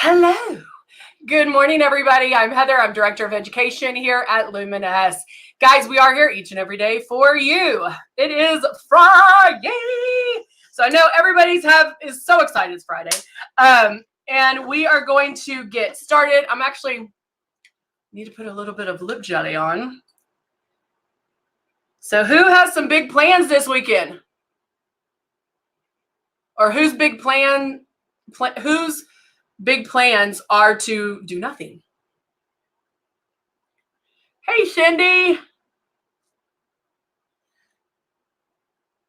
Hello. Good morning, everybody. I'm Heather. I'm Director of Education here at Luminous. Guys, we are here each and every day for you. It is Friday. So I know everybody's is so excited it's Friday. And we are going to get started. I'm actually need to put a little bit of lip jelly on. So who has some big plans this weekend? Or whose big plans are to do nothing? Hey, Cindy.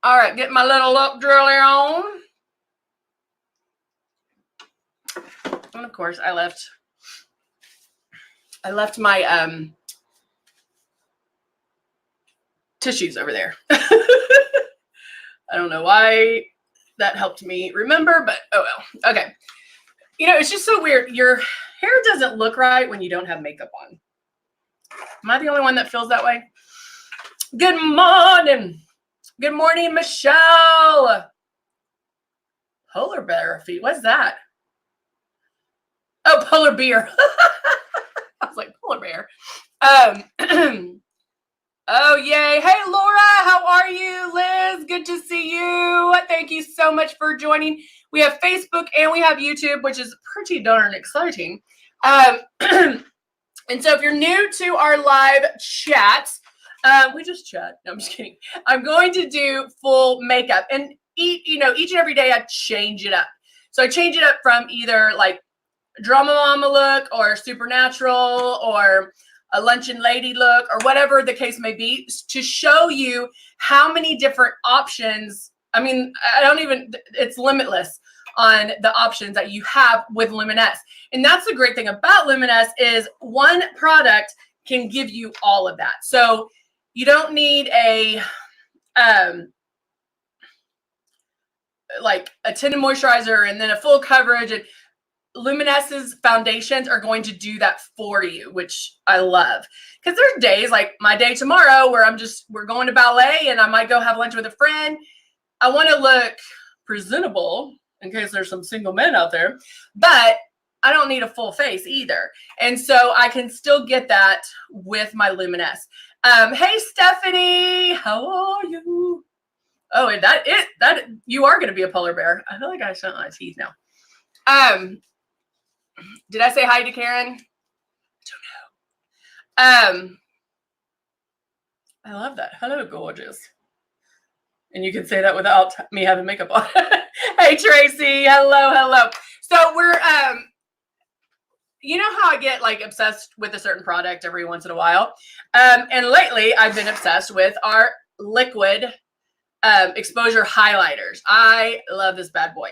All right, get my little lip jelly on. And of course, I left my tissues over there. I don't know why that helped me remember, but oh well. Okay. You know, it's just so weird. Your hair doesn't look right when you don't have makeup on. Am I the only one that feels that way? Good morning. Good morning, Michelle. Polar bear feet. What's that? Oh, polar bear. I was like, polar bear. Oh, yay. Hey, Laura, how are you? Liz, good to see you. Thank you so much for joining. We have Facebook and we have YouTube, which is pretty darn exciting. And so if you're new to our live chat, we just chat. No, I'm just kidding. I'm going to do full makeup. And each and every day I change it up. So I change it up from either like drama mama look or supernatural or a luncheon lady look or whatever the case may be, to show you how many different options. I mean, it's limitless on the options that you have with Luminous. And that's the great thing about Luminous is one product can give you all of that. So you don't need like a tinted moisturizer and then a full coverage. And Luminous's foundations are going to do that for you, which I love. Because there's days like my day tomorrow where we're going to ballet and I might go have lunch with a friend. I want to look presentable in case there's some single men out there, but I don't need a full face either. And so I can still get that with my Luminous. Hey, Stephanie, how are you? Oh, and that you are going to be a polar bear. I feel like I shut my teeth now. Did I say hi to Karen? I don't know. I love that. Hello, gorgeous. And you can say that without me having makeup on. Hey, Tracy. Hello. So we're, you know how I get like obsessed with a certain product every once in a while. And lately I've been obsessed with our liquid exposure highlighters. I love this bad boy.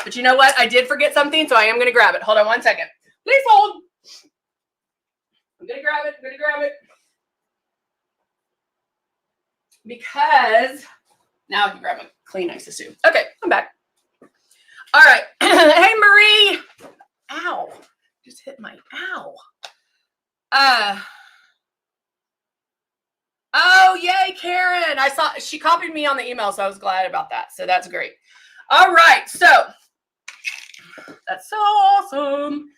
But you know what? I did forget something, so I am going to grab it. Hold on one second. Please hold. I'm going to grab it. Because now I can grab my Kleenexes too. Okay, I'm back. All right. Hey, Marie. Ow. Just hit my ow. Oh, yay, Karen. I saw she copied me on the email, so I was glad about that. So that's great. All right. So that's so awesome.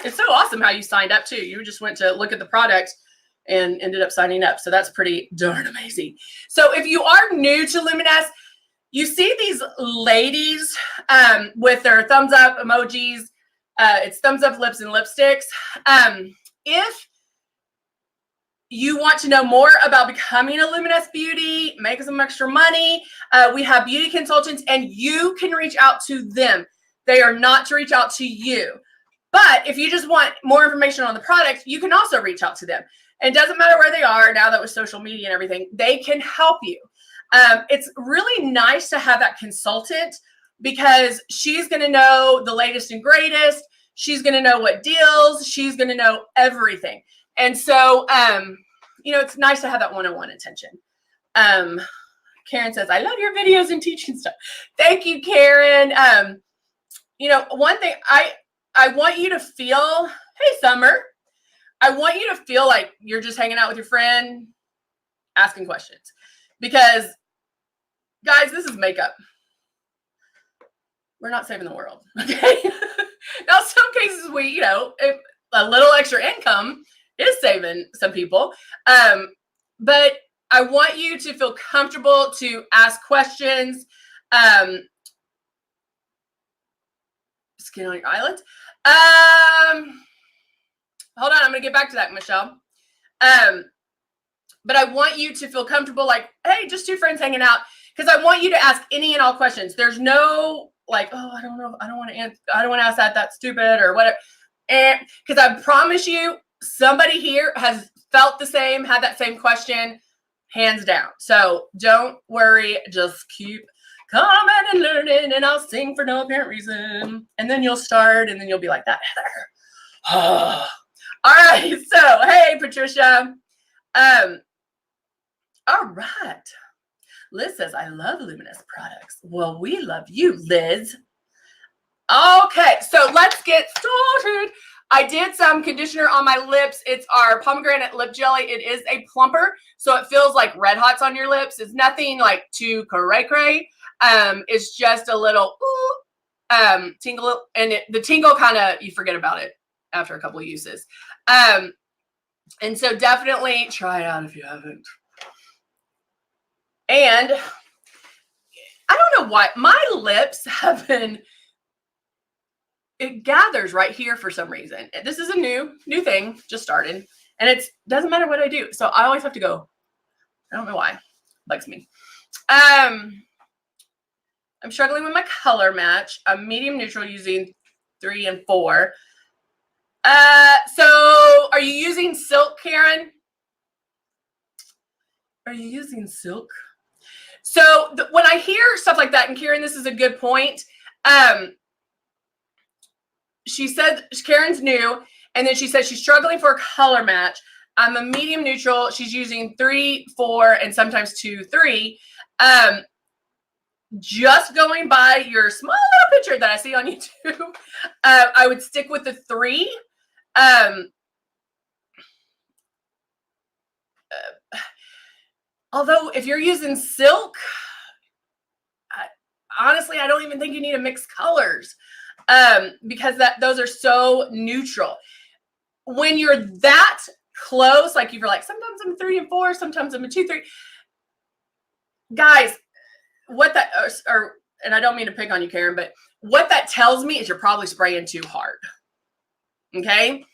It's so awesome how you signed up too. You just went to look at the product and ended up signing up. So that's pretty darn amazing. So if you are new to Luminous, you see these ladies with their thumbs up emojis. It's thumbs up lips and lipsticks. If you want to know more about becoming a Luminous beauty, making some extra money, we have beauty consultants and you can reach out to them. They are not to reach out to you. But if you just want more information on the product, you can also reach out to them. And it doesn't matter where they are now that with social media and everything, they can help you. It's really nice to have that consultant because she's going to know the latest and greatest. She's going to know what deals. She's going to know everything. And so, it's nice to have that one-on-one attention. Karen says, I love your videos and teaching stuff. Thank you, Karen. One thing I want you to feel, hey, Summer, I want you to feel like you're just hanging out with your friend, asking questions. Because, guys, this is makeup. we're not saving the world. Okay. Now, some cases if a little extra income is saving some people. But I want you to feel comfortable to ask questions. Skin on your eyelids. Hold on, I'm gonna get back to that, Michelle. But I want you to feel comfortable, like, hey, just two friends hanging out, because I want you to ask any and all questions. There's no like, oh, I don't know, I don't want to answer, I don't want to ask that, that's stupid or whatever. And because I promise you, somebody here has felt the same, had that same question, hands down. So don't worry, just keep coming and learning, and I'll sing for no apparent reason. And then you'll start, and then you'll be like that, Heather. All right, so hey, Patricia. All right. Liz says, I love Luminous products. Well, we love you, Liz. Okay, so let's get started. I did some conditioner on my lips. It's our pomegranate lip jelly. It is a plumper, so it feels like red hots on your lips. It's nothing like too cray-cray. It's just a little tingle, and the tingle kind of, you forget about it after a couple of uses. And so definitely try it out if you haven't. And I don't know why my lips have been, it gathers right here for some reason. This is a new thing, just started, and it doesn't matter what I do. So I always have to go. I don't know why. It bugs me. I'm struggling with my color match. I'm medium neutral using 3 and 4. So are you using silk, Karen? Are you using silk? So when I hear stuff like that, and Karen, this is a good point. She said Karen's new, and then she said she's struggling for a color match. I'm a medium neutral. She's using 3, 4, and sometimes 2, 3. Just going by your small little picture that I see on YouTube, I would stick with the 3. Although if you're using silk, honestly, I don't even think you need to mix colors, because those are so neutral. When you're that close, like you're like, sometimes I'm 3 and 4, sometimes I'm a 2, 3. Guys, what that, and I don't mean to pick on you, Karen, but what that tells me is you're probably spraying too hard. Okay?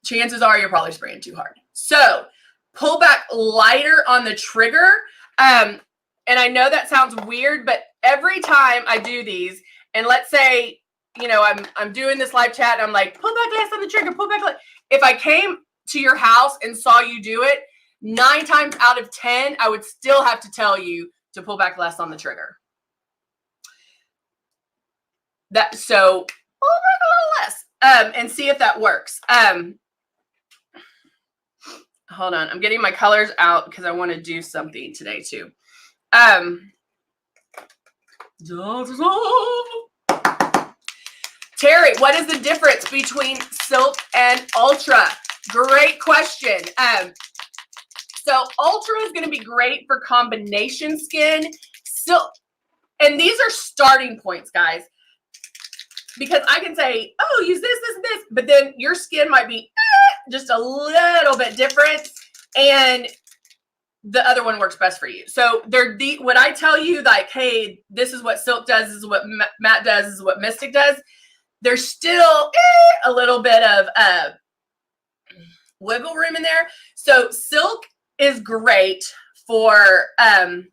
Chances are you're probably spraying too hard. So pull back lighter on the trigger. And I know that sounds weird, but every time I do these, and let's say, I'm doing this live chat, and I'm like, pull back less on the trigger, pull back less. If I came to your house and saw you do it, 9 times out of 10, I would still have to tell you to pull back less on the trigger. So pull back a little less, and see if that works. Hold on, I'm getting my colors out because I want to do something today too. Terry, what is the difference between silk and ultra? Great question. So ultra is going to be great for combination skin. Silk, and these are starting points, guys, because I can say, oh, use this, this, and this, but then your skin might be just a little bit different, and the other one works best for you. So when I tell you, like, hey, this is what silk does, this is what matte does, this is what Mystic does, there's still a little bit of wiggle room in there. So silk is great for, I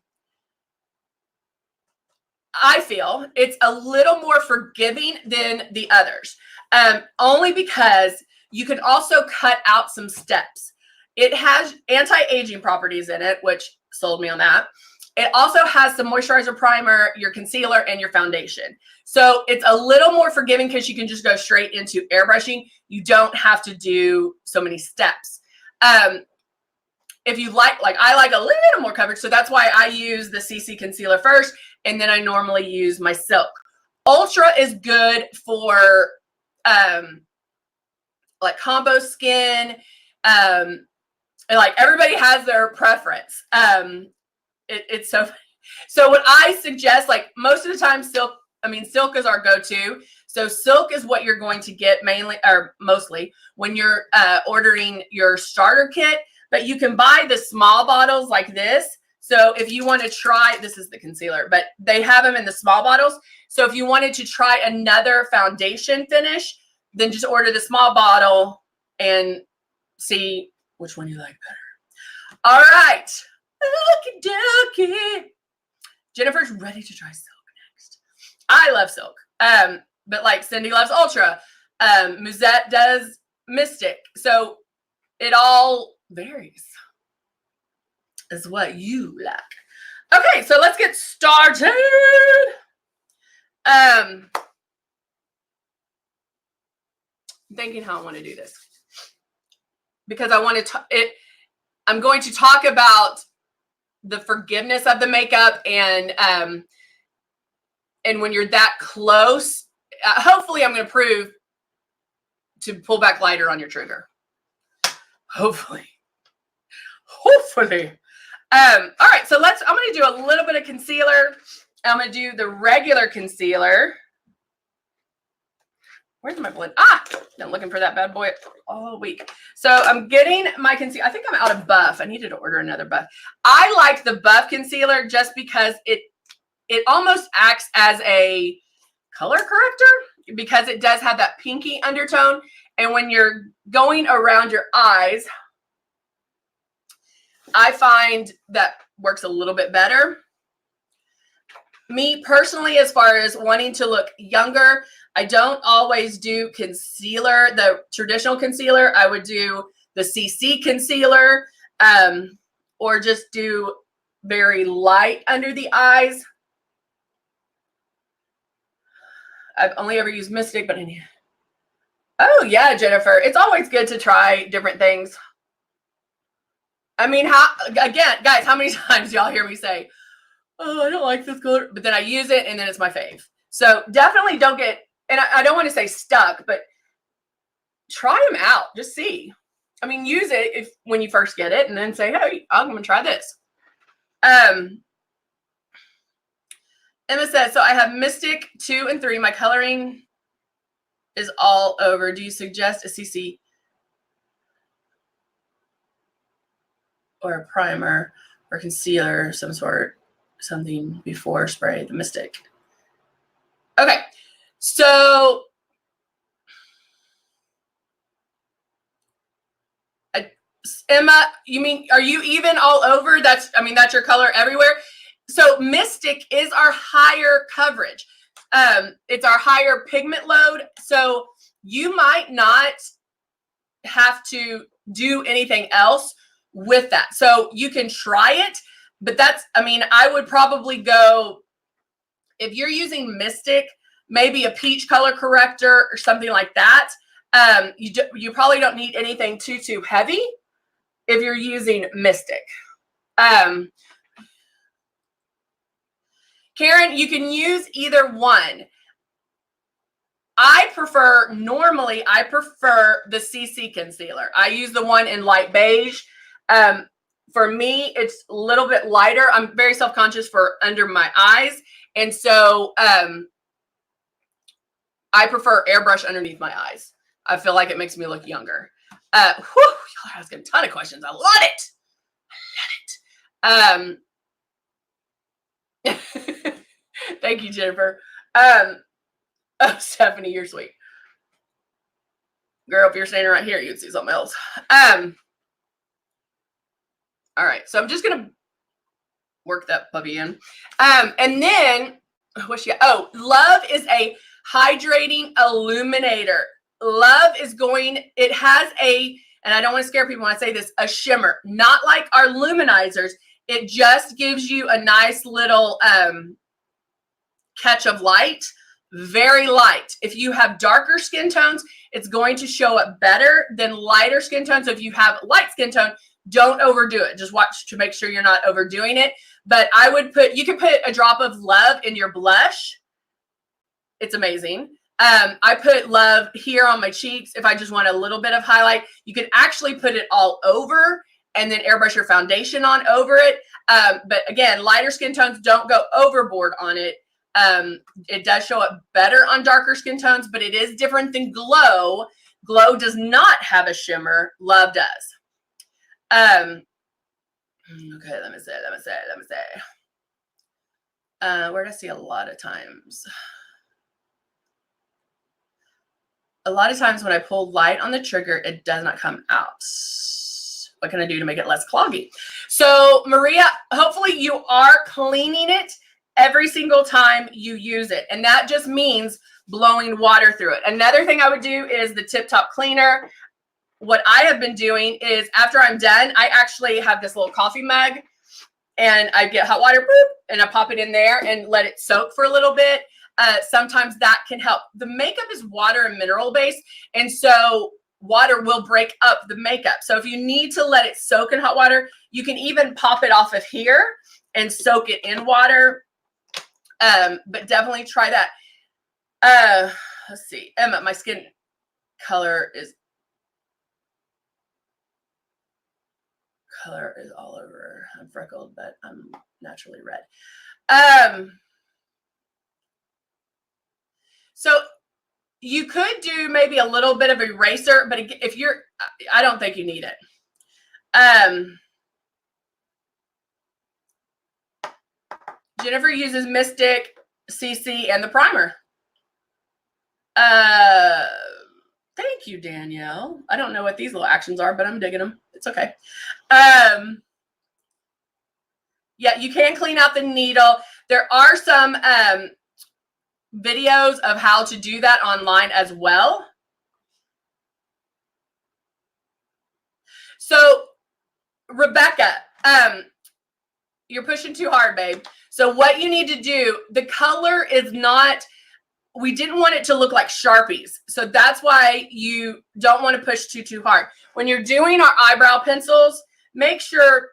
feel it's a little more forgiving than the others, only because you can also cut out some steps. It has anti-aging properties in it, which sold me on that. It also has some moisturizer, primer, your concealer, and your foundation. So it's a little more forgiving because you can just go straight into airbrushing. You don't have to do so many steps. If you like I like a little more coverage, so that's why I use the CC concealer first, and then I normally use my silk. Ultra is good for like combo skin. And like everybody has their preference. It's so what I suggest, like most of the time silk I mean, silk is our go-to. So silk is what you're going to get mainly or mostly when you're ordering your starter kit, but you can buy the small bottles like this. So if you want to try, this is the concealer, but they have them in the small bottles. So if you wanted to try another foundation finish, then just order the small bottle and see which one you like better. All right. Okie dokie. Jennifer's ready to try silk next. I love silk. But like Cindy loves Ultra. Musette does Mystic. So it all varies is what you like. Okay, so let's get started. I'm thinking how I want to do this because I want to I'm going to talk about the forgiveness of the makeup and when you're that close, hopefully I'm going to prove to pull back lighter on your trigger. Hopefully. All right, so I'm going to do a little bit of concealer. I'm going to do the regular concealer. Where's my blend? Been looking for that bad boy all week. So I'm getting my concealer. I think I'm out of buff. I needed to order another buff. I like the buff concealer just because it almost acts as a color corrector because it does have that pinky undertone. And when you're going around your eyes, I find that works a little bit better. Me personally, as far as wanting to look younger, I don't always do concealer, the traditional concealer. I would do the CC concealer or just do very light under the eyes. I've only ever used Mystic, but oh yeah, Jennifer, it's always good to try different things. I mean, again, guys, how many times y'all hear me say, oh, I don't like this color, but then I use it and then it's my fave. So definitely don't get, and I don't want to say stuck, but try them out. Just see. I mean, use it when you first get it and then say, hey, I'm going to try this. Emma says, so I have Mystic 2 and 3. My coloring is all over. Do you suggest a CC or a primer or concealer, something before spray the Mystic? Okay, so Emma, you mean, are you even all over? That's your color everywhere. So Mystic is our higher coverage. It's our higher pigment load. So you might not have to do anything else with that. So you can try it, but I would probably go, if you're using Mystic, maybe a peach color corrector or something like that. You probably don't need anything too heavy if you're using Mystic. Karen, you can use either one. Normally I prefer the CC concealer. I use the one in light beige. For me, it's a little bit lighter. I'm very self-conscious for under my eyes. And so I prefer Airbrush underneath my eyes. I feel like it makes me look younger. Y'all are asking a ton of questions. I love it. Thank you, Jennifer. Oh, Stephanie, you're sweet. Girl, if you're standing right here, you'd see something else. All right, so I'm just gonna work that puppy in. And then Love is a hydrating illuminator. Love is it has and I don't want to scare people when I say this, a shimmer, not like our luminizers. It just gives you a nice little catch of light, very light. If you have darker skin tones, it's going to show up better than lighter skin tones. If you have light skin tone, don't overdo it. Just watch to make sure you're not overdoing it. But you could put a drop of Love in your blush. It's amazing. I put Love here on my cheeks. If I just want a little bit of highlight, you can actually put it all over and then airbrush your foundation on over it. But again, lighter skin tones, don't go overboard on it. It does show up better on darker skin tones, but it is different than Glow. Glow does not have a shimmer. Love does. Okay, let me see. Where did I see a lot of times? A lot of times when I pull light on the trigger, it does not come out. What can I do to make it less cloggy? So Maria, hopefully you are cleaning it every single time you use it. And that just means blowing water through it. Another thing I would do is the Tip Top Cleaner. What I have been doing is after I'm done, I actually have this little coffee mug and I get hot water, boop, and I pop it in there and let it soak for a little bit. Sometimes that can help. The makeup is water and mineral based. And so water will break up the makeup. So if you need to let it soak in hot water, you can even pop it off of here and soak it in water. But definitely try that. Let's see. Emma, my skin color is all over. I'm freckled, but I'm naturally red. So you could do maybe a little bit of eraser, but if you're, I don't think you need it. Jennifer uses Mystic, CC, and the primer. Thank you, Danielle. I don't know what these little actions are, but I'm digging them. It's okay. Yeah, you can clean out the needle. There are some videos of how to do that online as well. So, Rebecca, you're pushing too hard, babe. So what you need to do, the color is not, we didn't want it to look like Sharpies. So that's why you don't want to push too hard. When you're doing our eyebrow pencils, make sure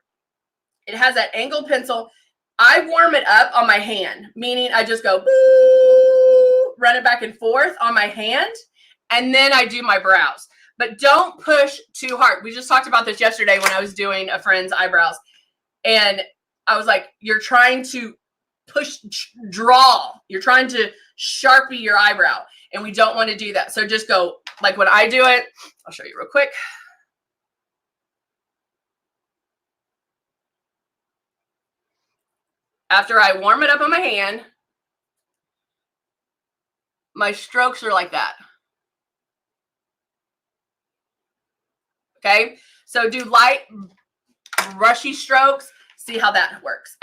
it has that angled pencil. I warm it up on my hand, meaning I just go boo, run it back and forth on my hand, and then I do my brows. But don't push too hard. We just talked about this yesterday when I was doing a friend's eyebrows. And I was like, you're trying to draw. You're trying to Sharpie your eyebrow. And we don't want to do that. So just go, like when I do it, I'll show you real quick. After I warm it up on my hand, my strokes are like that. Okay, so do light, brushy strokes. See how that works.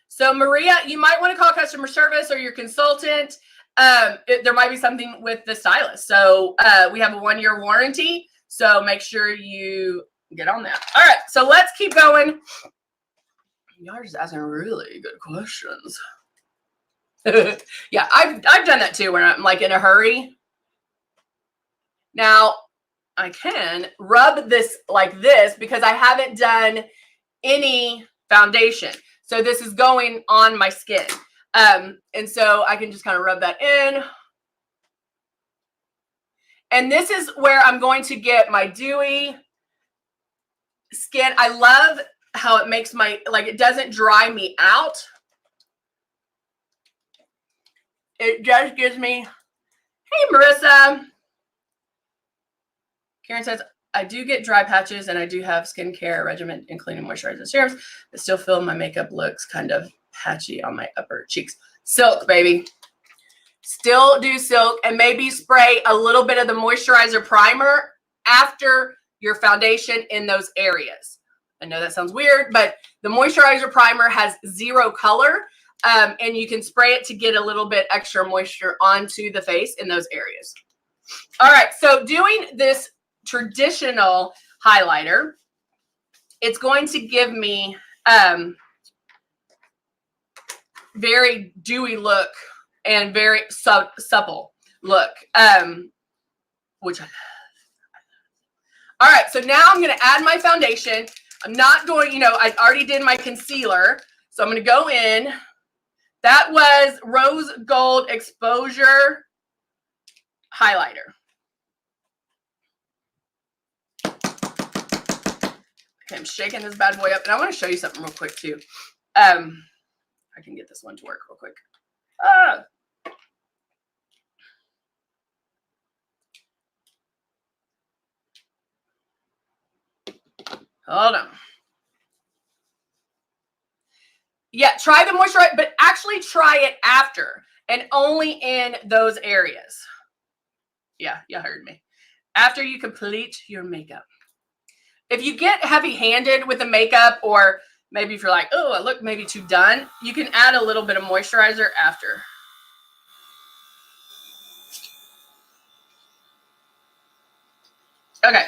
So Maria, you might want to call customer service or your consultant. There might be something with the stylist. So we have a 1-year warranty. So make sure you get on that. All right, so let's keep going. Y'all are just asking really good questions. Yeah, I've done that too when I'm like in a hurry. Now I can rub this like this because I haven't done any foundation. So this is going on my skin. And so I can just kind of rub that in. And this is where I'm going to get my Dewey skin. I love how it makes my, like, it doesn't dry me out. It just gives me, hey, Marissa. Karen says, I do get dry patches and I do have skincare regimen, including moisturizer and serums, but still feel my makeup looks kind of patchy on my upper cheeks. Silk, baby. Still do silk, and maybe spray a little bit of the moisturizer primer after your foundation in those areas. I know that sounds weird, but the moisturizer primer has 0 color, and you can spray it to get a little bit extra moisture onto the face in those areas. All right, so doing this traditional highlighter, it's going to give me very dewy look and very supple look, which I love. All right, so now I'm going to add my foundation. I'm not going, you know, I already did my concealer, so I'm going to go in. That was Rose Gold Exposure Highlighter. I'm shaking this bad boy up, and I want to show you something real quick too. I can get this one to work real quick. Hold on. Yeah, try the moisturizer, but actually try it after and only in those areas. Yeah, you heard me. After you complete your makeup. If you get heavy-handed with the makeup, or maybe if you're like, oh, I look maybe too done, you can add a little bit of moisturizer after. Okay.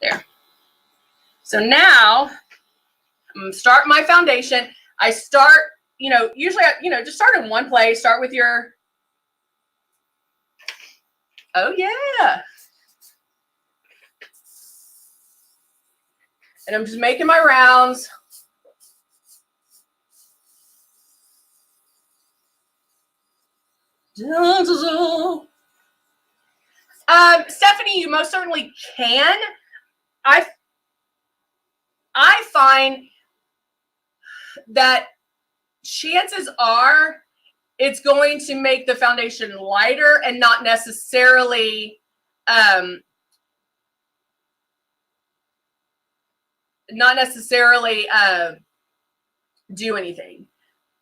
There. So now I'm going to start my foundation. I start, usually, just start in one place. Start with your, oh yeah. And I'm just making my rounds. Stephanie, you most certainly can. I find that chances are it's going to make the foundation lighter and not necessarily do anything,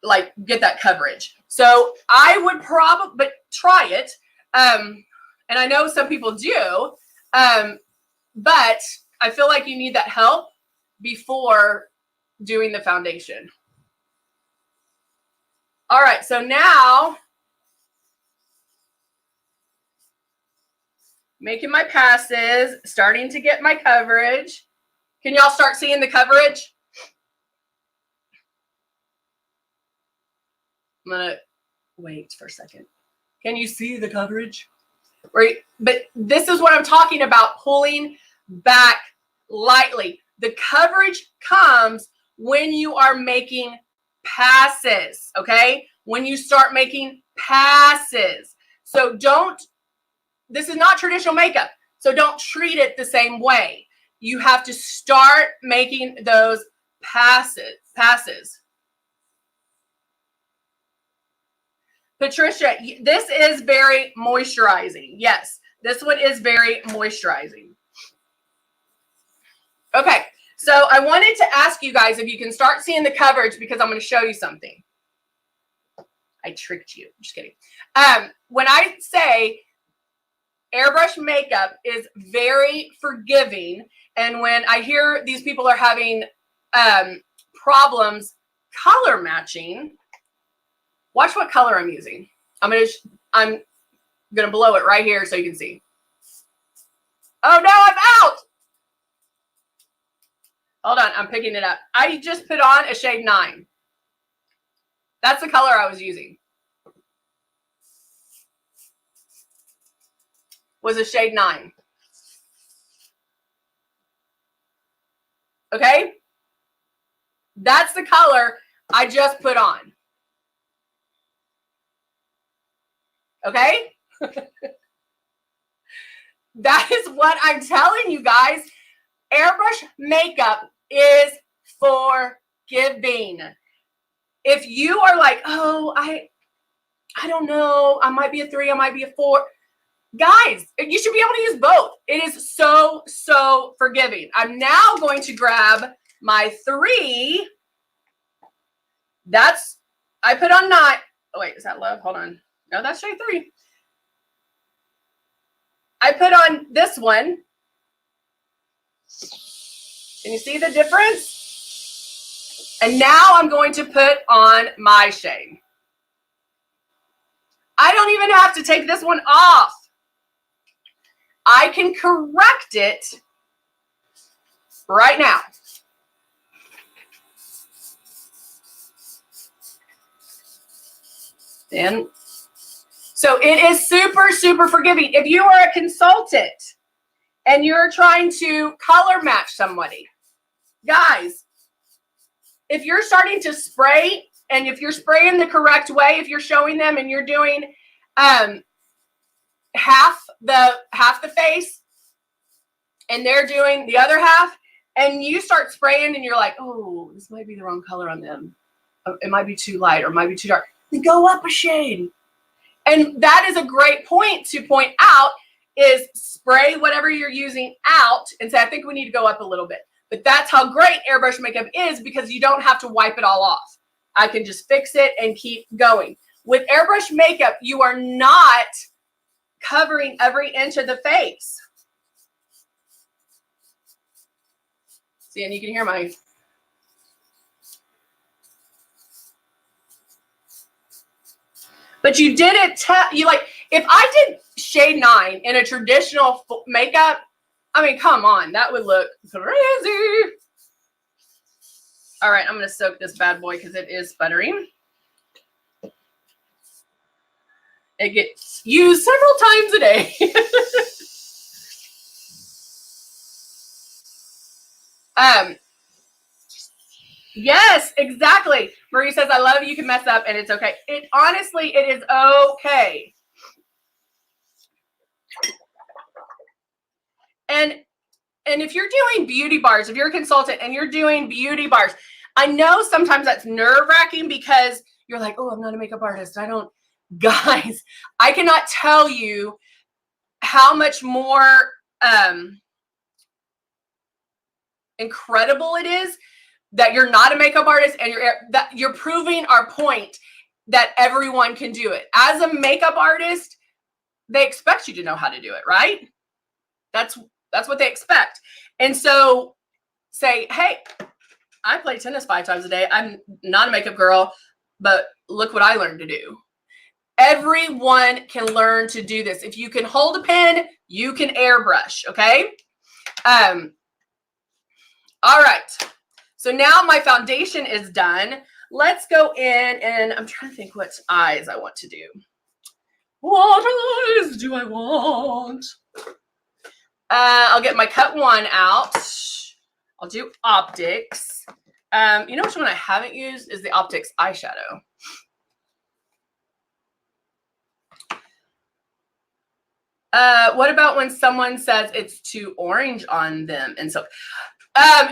like get that coverage. So I would probably, but try it. And I know some people do, but I feel like you need that help before doing the foundation. All right, so now making my passes, starting to get my coverage. Can y'all start seeing the coverage? I'm gonna wait for a second. Can you see the coverage? Right, but this is what I'm talking about, pulling back lightly. The coverage comes when you are making passes, okay? When you start making passes. So this is not traditional makeup, so don't treat it the same way. You have to start making those passes. Patricia, this is very moisturizing. Yes, this one is very moisturizing. Okay, so I wanted to ask you guys if you can start seeing the coverage, because I'm going to show you something. I tricked you. Just kidding. When I say airbrush makeup is very forgiving, and when I hear these people are having problems color matching, watch what color I'm using. I'm gonna blow it right here so you can see. Oh no, I'm out. Hold on, I'm picking it up. I just put on a shade 9. That's the color I was using. Was a shade 9. Okay? That's the color I just put on. Okay? That is what I'm telling you guys. Airbrush makeup is forgiving. If you are like, oh, I don't know, I might be a 3, I might be a 4. Guys, you should be able to use both. It is so, so forgiving. I'm now going to grab my 3. I put on 9. Oh, wait, is that love? Hold on. No, that's shade 3. I put on this one. Can you see the difference? And now I'm going to put on my shade. I don't even have to take this one off. I can correct it right now. And so it is super, super forgiving. If you are a consultant and you're trying to color match somebody, guys, if you're starting to spray, and if you're spraying the correct way, if you're showing them and you're doing half the face, and they're doing the other half, and you start spraying and you're like, oh, this might be the wrong color on them. It might be too light or it might be too dark. Then go up a shade. And that is a great point to point out, is spray whatever you're using out and say, I think we need to go up a little bit. But that's how great airbrush makeup is, because you don't have to wipe it all off. I can just fix it and keep going. With airbrush makeup, you are not covering every inch of the face. See, and you can hear my... But you did it, you like, if I did shade 9 in a traditional makeup, I mean, come on, that would look crazy. All right, I'm going to soak this bad boy because it is sputtering. It gets used several times a day. Yes, exactly. Marie says, I love you. You can mess up and it's okay. Honestly, it is okay. And if you're doing beauty bars, if you're a consultant and you're doing beauty bars, I know sometimes that's nerve-wracking because you're like, oh, I'm not a makeup artist. I don't, guys, I cannot tell you how much more incredible it is that you're not a makeup artist, and you're proving our point that everyone can do it. As a makeup artist, they expect you to know how to do it, right? That's what they expect. And so say, hey, I play tennis 5 times a day. I'm not a makeup girl, but look what I learned to do. Everyone can learn to do this. If you can hold a pen, you can airbrush, okay? All right. So now my foundation is done. Let's go in, and I'm trying to think what eyes I want to do. What eyes do I want? I'll get my cut 1 out. I'll do optics. You know which one I haven't used is the optics eyeshadow. What about when someone says it's too orange on them? And so,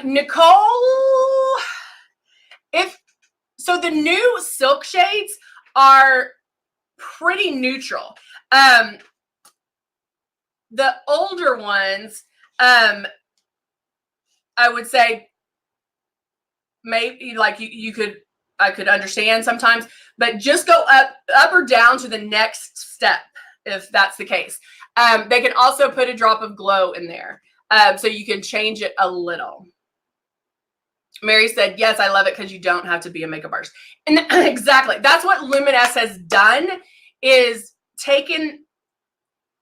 Nicole, so the new silk shades are pretty neutral. The older ones, I would say maybe like I could understand sometimes, but just go up or down to the next step if that's the case. They can also put a drop of glow in there, so you can change it a little. Mary said, yes, I love it because you don't have to be a makeup artist. And exactly, that's what Luminous has done, is taken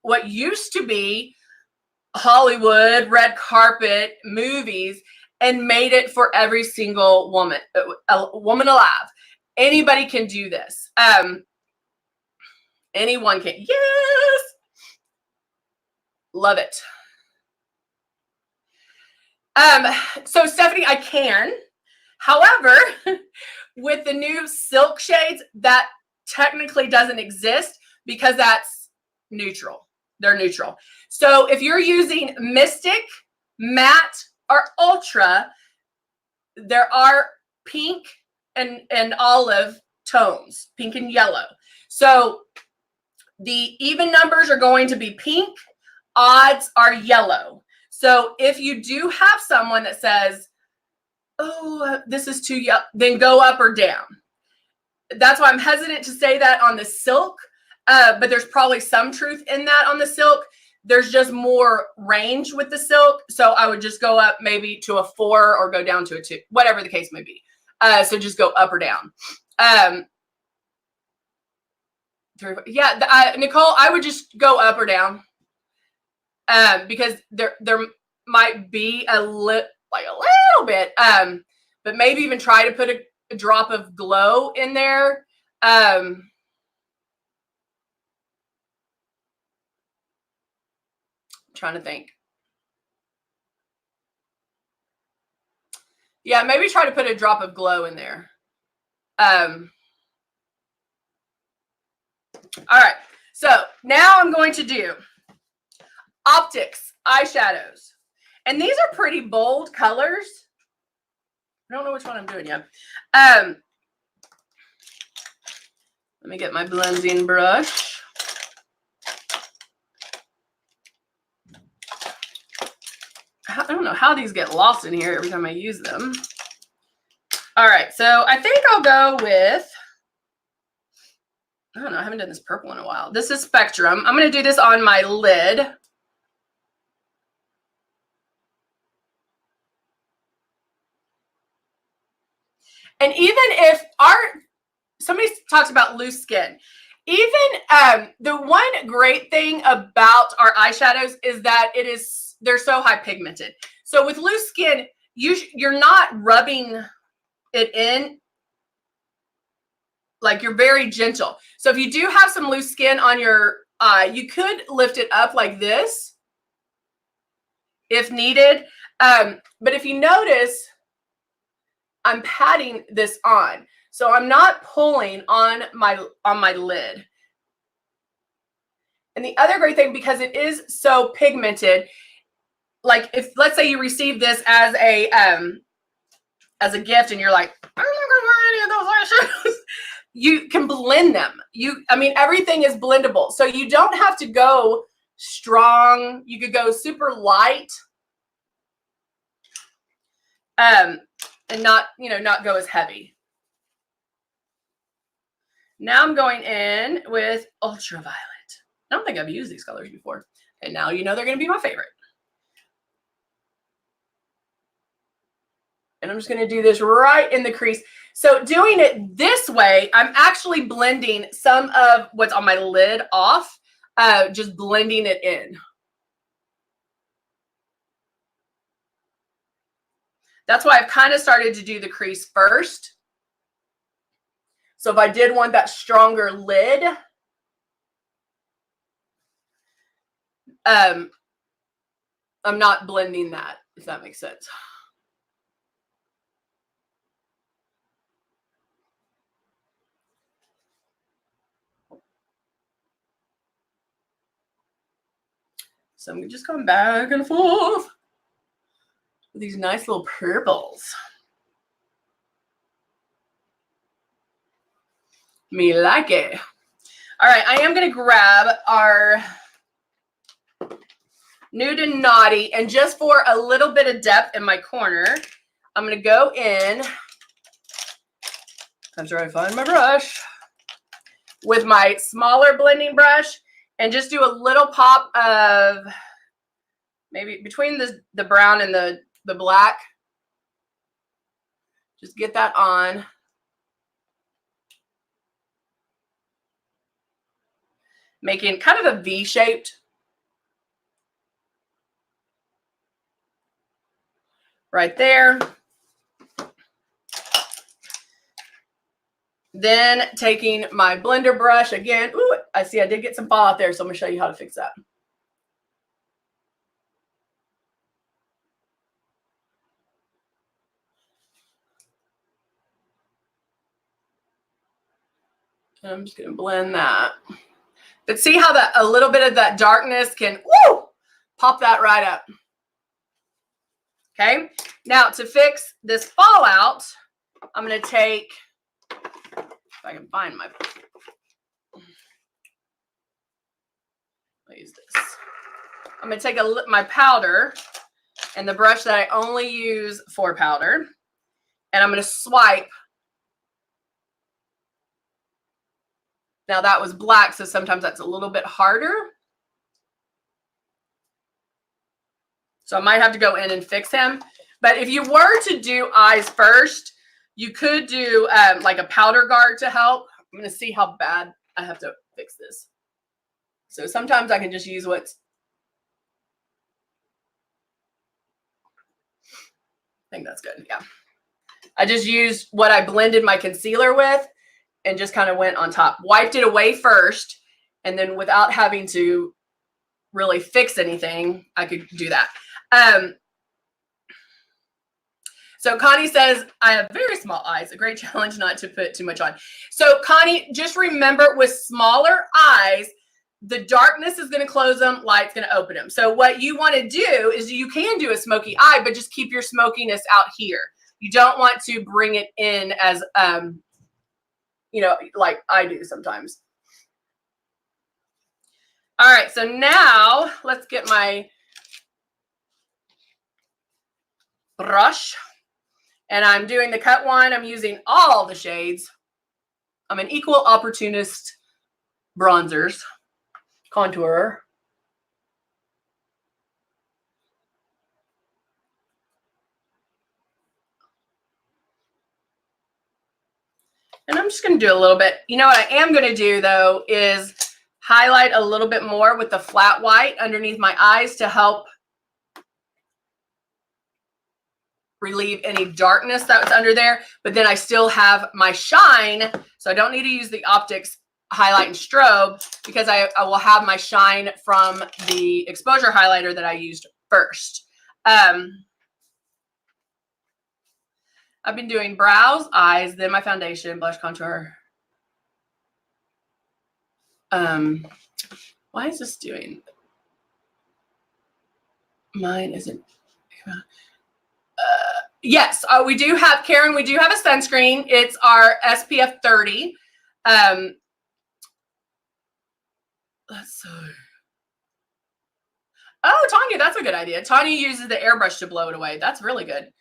what used to be Hollywood, red carpet, movies, and made it for every single woman, a woman alive. Anybody can do this. Anyone can. Yes. Love it. So Stephanie, I can. However, with the new silk shades, that technically doesn't exist because that's neutral. They're neutral. So if you're using Mystic, Matte, or Ultra, there are pink and olive tones, pink and yellow. So the even numbers are going to be pink, odds are yellow. So if you do have someone that says, oh, this is too yellow, then go up or down. That's why I'm hesitant to say that on the silk, but there's probably some truth in that on the silk. There's just more range with the silk. So I would just go up maybe to a 4 or go down to a 2, whatever the case may be. So just go up or down. Yeah, Nicole, I would just go up or down. Because there might be a little bit, but maybe even try to put a drop of glow in there. Trying to think. Yeah, maybe try to put a drop of glow in there. All right, so now I'm going to do optics eyeshadows. And these are pretty bold colors. I don't know which one I'm doing yet. Let me get my blending brush. I don't know how these get lost in here every time I use them. All right, so I think I'll go with, I don't know, I haven't done this purple in a while. This is Spectrum. I'm going to do this on my lid. And even if somebody talks about loose skin, even the one great thing about our eyeshadows is that they're so high pigmented. So with loose skin, you're not rubbing it in, like you're very gentle. So if you do have some loose skin on your eye, you could lift it up like this if needed. But if you notice, I'm patting this on. So I'm not pulling on my lid. And the other great thing, because it is so pigmented, like if let's say you receive this as a gift and you're like, I'm not gonna wear any of those eyeshadows, you can blend them. I mean, everything is blendable. So you don't have to go strong. You could go super light. And not go as heavy. Now I'm going in with Ultraviolet. I don't think I've used these colors before. And now you know they're going to be my favorite. And I'm just going to do this right in the crease. So doing it this way, I'm actually blending some of what's on my lid off, just blending it in. That's why I've kind of started to do the crease first. So if I did want that stronger lid, I'm not blending that, if that makes sense. So I'm just going back and forth with these nice little purples. Me like it. All right, I am going to grab our Nude and Naughty, and just for a little bit of depth in my corner, I'm going to go in, after I find my brush, with my smaller blending brush, and just do a little pop of maybe between the brown and the black. Just get that on. Making kind of a V-shaped. Right there. Then taking my blender brush again. Ooh, I see I did get some fallout there, so I'm going to show you how to fix that. And I'm just going to blend that. But see how a little bit of that darkness can pop that right up. Okay. Now to fix this fallout, I'm going to take, if I can find my, I'll use this. I'm going to take my powder and the brush that I only use for powder, and I'm going to swipe. Now that was black, so sometimes that's a little bit harder. So I might have to go in and fix him. But if you were to do eyes first, you could do like a powder guard to help. I'm going to see how bad I have to fix this. So sometimes I can just use what's, I think that's good. Yeah. I just used what I blended my concealer with and just kind of went on top. Wiped it away first, and then without having to really fix anything, I could do that. So Connie says, I have very small eyes. A great challenge not to put too much on. So Connie, just remember with smaller eyes, the darkness is going to close them, light's going to open them. So what you want to do is you can do a smoky eye, but just keep your smokiness out here. You don't want to bring it in as, you know, like I do sometimes. All right, so now let's get my brush. And I'm doing the cut one. I'm using all the shades. I'm an equal opportunist bronzers, contourer. And I'm just going to do a little bit. You know what I am going to do, though, is highlight a little bit more with the flat white underneath my eyes to help relieve any darkness that was under there. But then I still have my shine, so I don't need to use the optics highlight and strobe because I will have my shine from the exposure highlighter that I used first. I've been doing brows, eyes, then my foundation, blush, contour. Why is this doing? Mine isn't. Yes, we do have, Karen, we do have a sunscreen. It's our SPF 30. Let's see. Oh, Tanya, that's a good idea. Tanya uses the airbrush to blow it away. That's really good.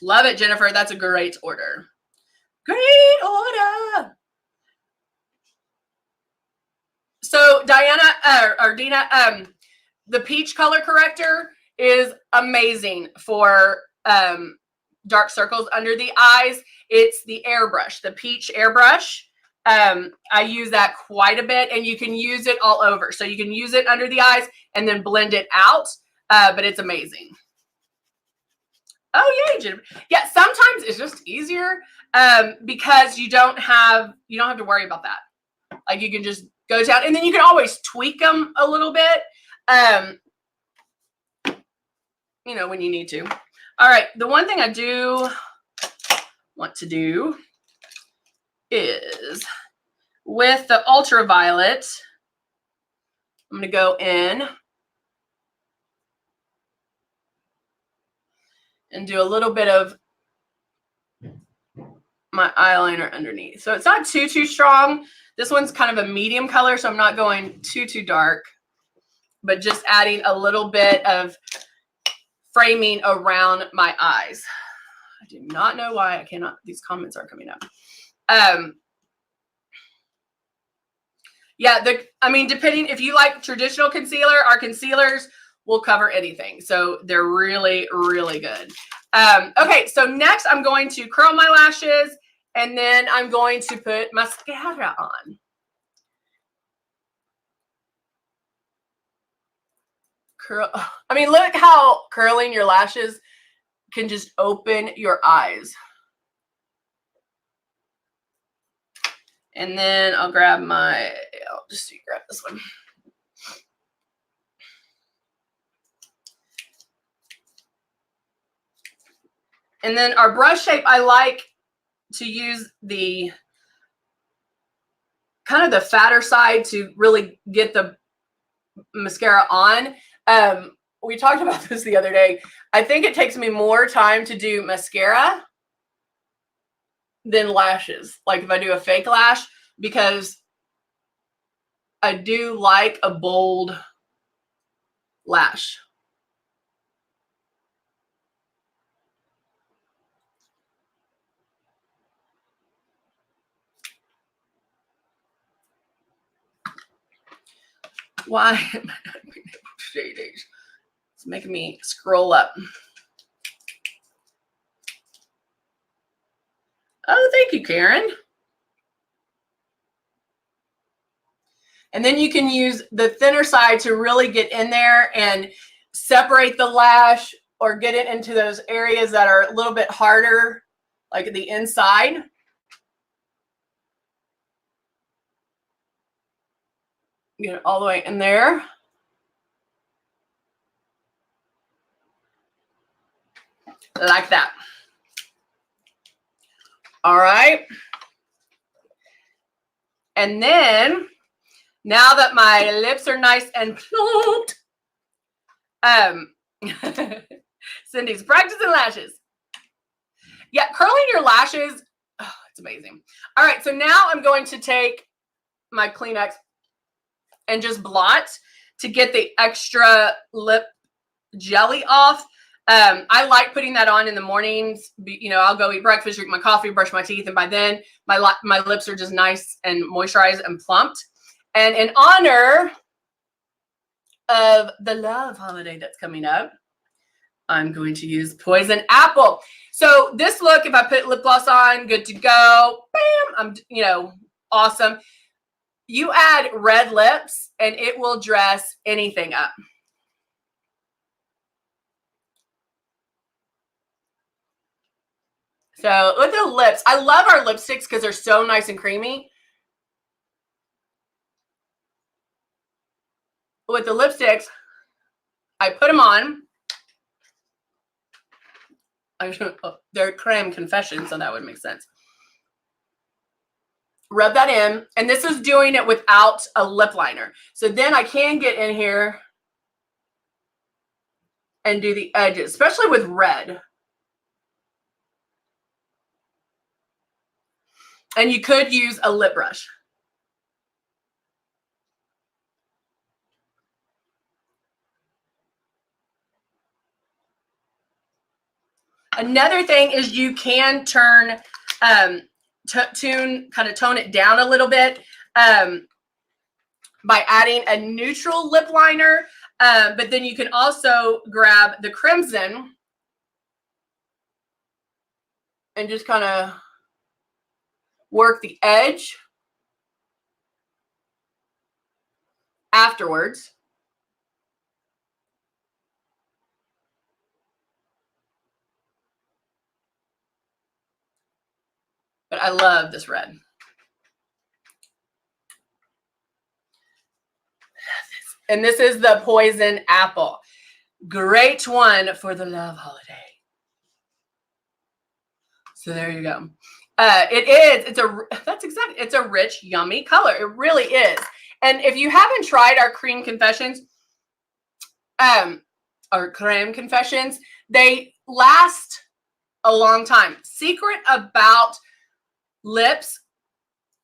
Love it, Jennifer. That's a great order. Great order. So Diana, or Dina, the peach color corrector is amazing for dark circles under the eyes. It's the airbrush, the peach airbrush. I use that quite a bit, and you can use it all over. So you can use it under the eyes and then blend it out, but it's amazing. Oh, yay, Jennifer. Yeah, sometimes it's just easier because you don't have to worry about that. Like you can just go down, and then you can always tweak them a little bit, you know, when you need to. All right, the one thing I do want to do is with the ultraviolet, I'm going to go in and do a little bit of my eyeliner underneath. So it's not too strong. This one's kind of a medium color, so I'm not going too dark, but just adding a little bit of framing around my eyes. I do not know why I cannot, these comments aren't coming up. Yeah, I mean, depending, if you like traditional concealer, our concealers will cover anything. So they're really, really good. Okay, so next I'm going to curl my lashes, and then I'm going to put mascara on. Curl. I mean, look how curling your lashes can just open your eyes. And then I'll grab my, I'll just grab this one. And then our brush shape, I like to use the kind of the fatter side to really get the mascara on. We talked about this the other day. I think it takes me more time to do mascara than lashes. Like if I do a fake lash, because I do like a bold lash. Why am I not being able to shading? It's making me scroll up. Oh, thank you, Karen. And then you can use the thinner side to really get in there and separate the lash or get it into those areas that are a little bit harder, like the inside. Get it all the way in there. Like that. All right. And then, now that my lips are nice and plumped, Cindy's practicing lashes. Yeah, curling your lashes, oh, it's amazing. All right, so now I'm going to take my Kleenex and just blot to get the extra lip jelly off. I like putting that on in the mornings. You know, I'll go eat breakfast, drink my coffee, brush my teeth, and by then my lips are just nice and moisturized and plumped. And in honor of the love holiday that's coming up, I'm going to use Poison Apple. So this look, if I put lip gloss on, good to go. Bam! I'm, you know, awesome. You add red lips and it will dress anything up. So with the lips, I love our lipsticks because they're so nice and creamy. With the lipsticks, I put them on. They're creme confession, so that would make sense. Rub that in, and this is doing it without a lip liner. So then I can get in here and do the edges, especially with red. And you could use a lip brush. Another thing is you can turn, kind of tone it down a little bit by adding a neutral lip liner. But then you can also grab the crimson and just kind of work the edge afterwards. But I love this red. And this is the Poison Apple. Great one for the love holiday. So there you go. It's a rich, yummy color. It really is. And if you haven't tried our cream confessions, or creme confessions, they last a long time. Secret about lips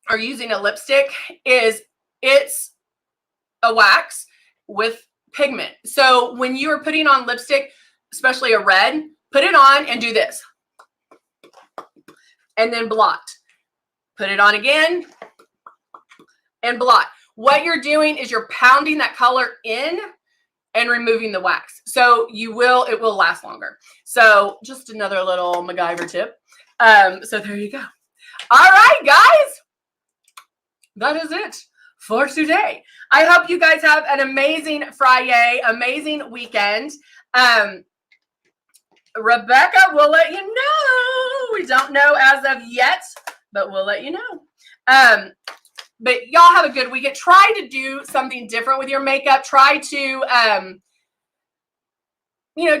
or using a lipstick is it's a wax with pigment. So when you are putting on lipstick, especially a red, put it on and do this. And then blot. Put it on again and blot. What you're doing is you're pounding that color in and removing the wax. So it will last longer. So just another little MacGyver tip. So there you go. All right, guys. That is it for today. I hope you guys have an amazing Friday, amazing weekend. Rebecca will let you know. We don't know as of yet, but we'll let you know. But y'all have a good weekend. Try to do something different with your makeup. Try to,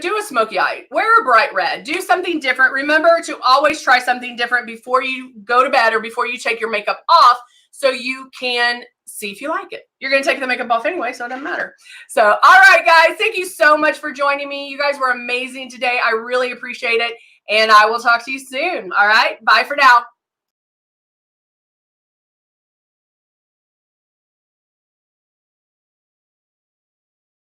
do a smoky eye. Wear a bright red. Do something different. Remember to always try something different before you go to bed or before you take your makeup off so you can see if you like it. You're going to take the makeup off anyway, so it doesn't matter. So, all right, guys. Thank you so much for joining me. You guys were amazing today. I really appreciate it. And I will talk to you soon. All right. Bye for now.